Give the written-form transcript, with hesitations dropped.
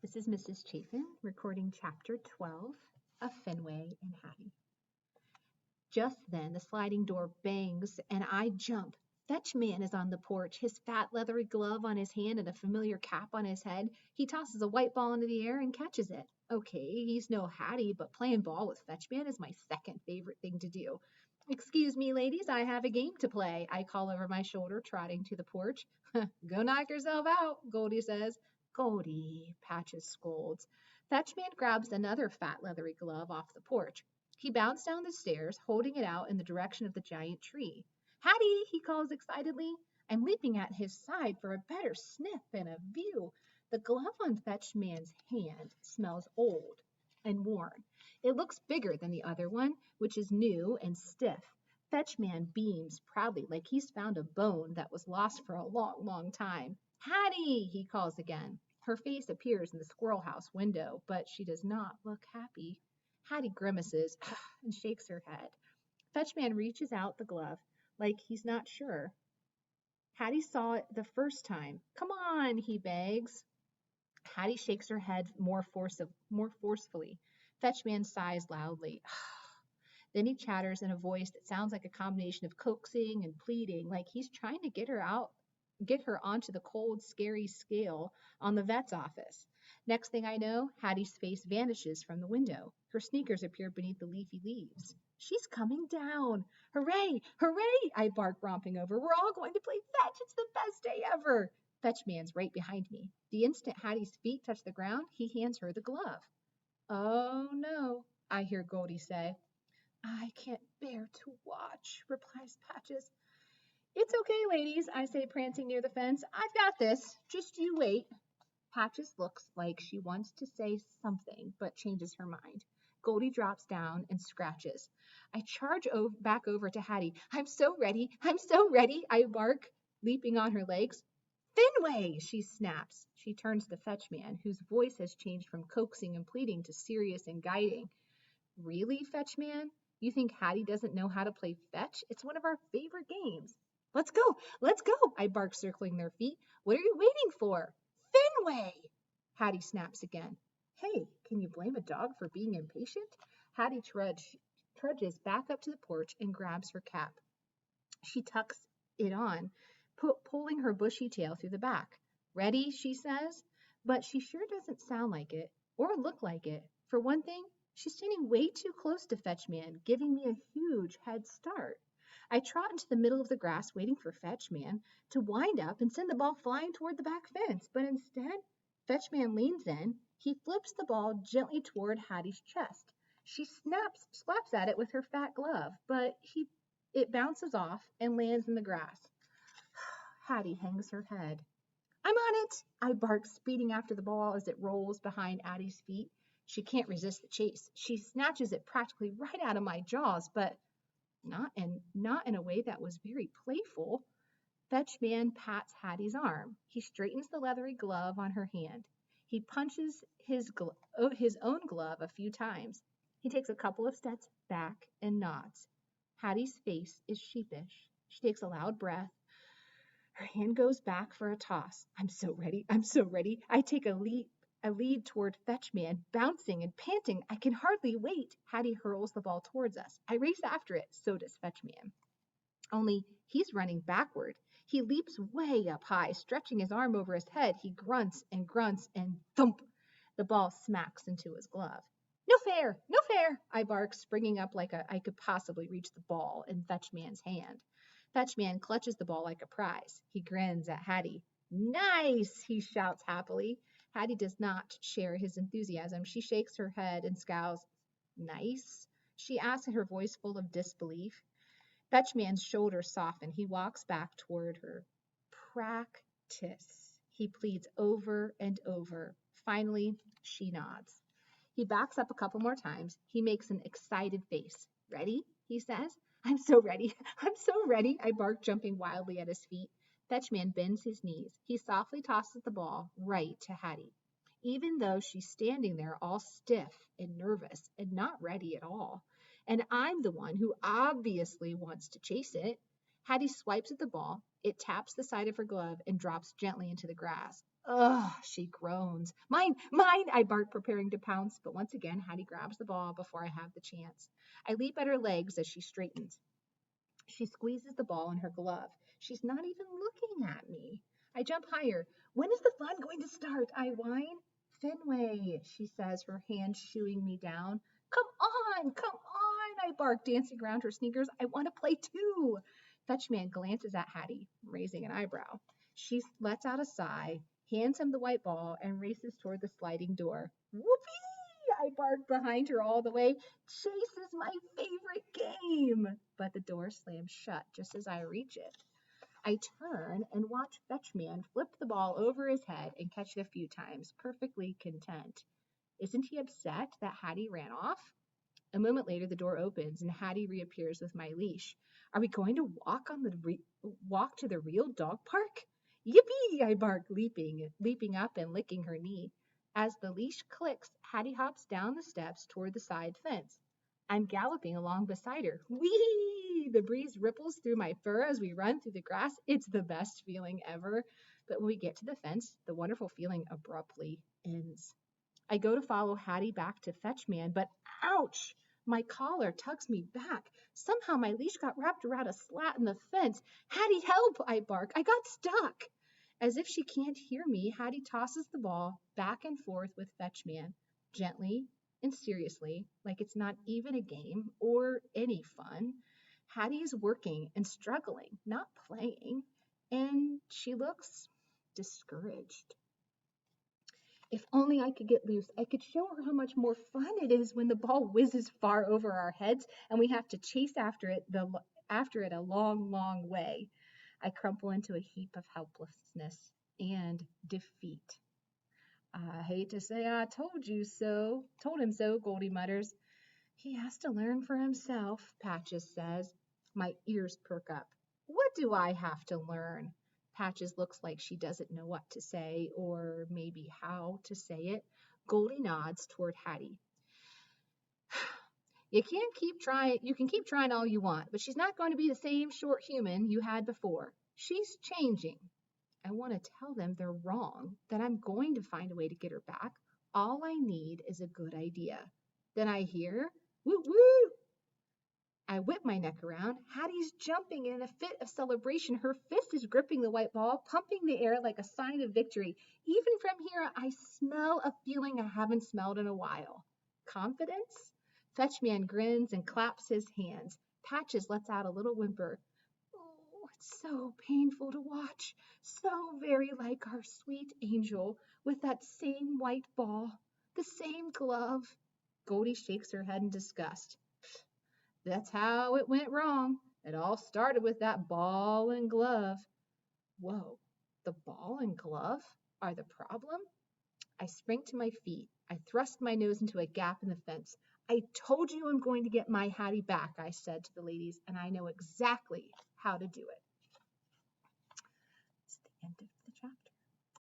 This is Mrs. Chafin recording Chapter 12 of Fenway and Hattie. Just then the sliding door bangs and I jump. Fetch Man is on the porch, his fat leathery glove on his hand and a familiar cap on his head. He tosses a white ball into the air and catches it. Okay, he's no Hattie, but playing ball with Fetch Man is my second favorite thing to do. Excuse me, ladies, I have a game to play, I call over my shoulder, trotting to the porch. Go knock yourself out, Goldie says. Goldie, Patches scolds. Fetchman grabs another fat leathery glove off the porch. He bounced down the stairs, holding it out in the direction of the giant tree. Hattie, he calls excitedly. I'm leaping at his side for a better sniff and a view. The glove on Fetchman's hand smells old and worn. It looks bigger than the other one, which is new and stiff. Fetchman beams proudly like he's found a bone that was lost for a long, long time. Hattie, he calls again. Her face appears in the squirrel house window, but she does not look happy. Hattie grimaces and shakes her head. Fetchman reaches out the glove like he's not sure. Hattie saw it the first time. Come on, he begs. Hattie shakes her head more forcefully. Fetchman sighs loudly. Then he chatters in a voice that sounds like a combination of coaxing and pleading, like he's trying to get her onto the cold, scary scale on the vet's office. Next thing I know, Hattie's face vanishes from the window. Her sneakers appear beneath the leafy leaves. She's coming down. Hooray! Hooray! I bark, romping over. We're all going to play fetch. It's the best day ever. Fetchman's right behind me. The instant Hattie's feet touch the ground, he hands her the glove. Oh no, I hear Goldie say. I can't bear to watch, replies Patches. It's okay, ladies, I say, prancing near the fence. I've got this. Just you wait. Patches looks like she wants to say something, but changes her mind. Goldie drops down and scratches. I charge back over to Hattie. I'm so ready, I bark, leaping on her legs. Fenway, she snaps. She turns to Fetchman, whose voice has changed from coaxing and pleading to serious and guiding. Really, Fetchman? You think Hattie doesn't know how to play fetch? It's one of our favorite games. Let's go, I bark, circling their feet. What are you waiting for? Fenway! Hattie snaps again. Hey, can you blame a dog for being impatient? Hattie trudges back up to the porch and grabs her cap. She tucks it on, pulling her bushy tail through the back. Ready, she says, but she sure doesn't sound like it or look like it. For one thing, she's standing way too close to Fetchman, giving me a huge head start. I trot into the middle of the grass, waiting for Fetchman to wind up and send the ball flying toward the back fence. But instead, Fetchman leans in. He flips the ball gently toward Hattie's chest. She slaps at it with her fat glove, but it bounces off and lands in the grass. Hattie hangs her head. I'm on it, I bark, speeding after the ball as it rolls behind Hattie's feet. She can't resist the chase. She snatches it practically right out of my jaws, but not in a way that was very playful. Fetchman pats Hattie's arm. He straightens the leathery glove on her hand. He punches his own glove a few times. He takes a couple of steps back and nods. Hattie's face is sheepish. She takes a loud breath. Her hand goes back for a toss. I'm so ready. I take a lead toward Fetchman, bouncing and panting. I can hardly wait. Hattie hurls the ball towards us. I race after it. So does Fetchman. Only he's running backward. He leaps way up high, stretching his arm over his head. He grunts, and thump! The ball smacks into his glove. No fair! I bark, springing up like I could possibly reach the ball in Fetchman's hand. Fetchman clutches the ball like a prize. He grins at Hattie. Nice! He shouts happily. Hattie does not share his enthusiasm. She shakes her head and scowls. Nice? She asks in her voice full of disbelief. Fetchman's shoulders soften. He walks back toward her. Practice, he pleads over and over. Finally, she nods. He backs up a couple more times. He makes an excited face. Ready? He says. I'm so ready, I bark, jumping wildly at his feet. Fetchman bends his knees. He softly tosses the ball right to Hattie, even though she's standing there all stiff and nervous and not ready at all. And I'm the one who obviously wants to chase it. Hattie swipes at the ball. It taps the side of her glove and drops gently into the grass. Ugh, she groans. Mine, mine, I bark, preparing to pounce, but once again, Hattie grabs the ball before I have the chance. I leap at her legs as she straightens. She squeezes the ball in her glove. She's not even looking at me. I jump higher. When is the fun going to start? I whine. Fenway, she says, her hand shooing me down. Come on, I bark, dancing around her sneakers. I want to play too. Fetchman glances at Hattie, raising an eyebrow. She lets out a sigh, hands him the white ball, and races toward the sliding door. Whoopee! I bark behind her all the way. Chase is my favorite game. But the door slams shut just as I reach it. I turn and watch Fetchman flip the ball over his head and catch it a few times, perfectly content. Isn't he upset that Hattie ran off? A moment later, the door opens and Hattie reappears with my leash. Are we going to walk to the real dog park? Yippee! I bark, leaping up and licking her knee. As the leash clicks, Hattie hops down the steps toward the side fence. I'm galloping along beside her. Whee! The breeze ripples through my fur as we run through the grass. It's the best feeling ever. But when we get to the fence, the wonderful feeling abruptly ends. I go to follow Hattie back to Fetchman, but ouch! My collar tugs me back. Somehow my leash got wrapped around a slat in the fence. Hattie, help! I bark. I got stuck. As if she can't hear me, Hattie tosses the ball back and forth with Fetchman, gently and seriously, like it's not even a game or any fun. Hattie is working and struggling, not playing, and she looks discouraged. If only I could get loose, I could show her how much more fun it is when the ball whizzes far over our heads and we have to chase after it a long, long way. I crumple into a heap of helplessness and defeat. I hate to say I told him so, Goldie mutters. He has to learn for himself, Patches says. My ears perk up. What do I have to learn? Patches looks like she doesn't know what to say, or maybe how to say it. Goldie nods toward Hattie. You can keep trying all you want, but she's not going to be the same short human you had before. She's changing. I want to tell them they're wrong, that I'm going to find a way to get her back. All I need is a good idea. Then I hear, woo woo! I whip my neck around. Hattie's jumping in a fit of celebration. Her fist is gripping the white ball, pumping the air like a sign of victory. Even from here, I smell a feeling I haven't smelled in a while. Confidence? Fetchman grins and claps his hands. Patches lets out a little whimper. Oh, it's so painful to watch. So very like our sweet angel, with that same white ball, the same glove. Goldie shakes her head in disgust. That's how it went wrong. It all started with that ball and glove. Whoa, the ball and glove are the problem? I sprang to my feet. I thrust my nose into a gap in the fence. I told you I'm going to get my Hattie back, I said to the ladies, and I know exactly how to do it. It's the end of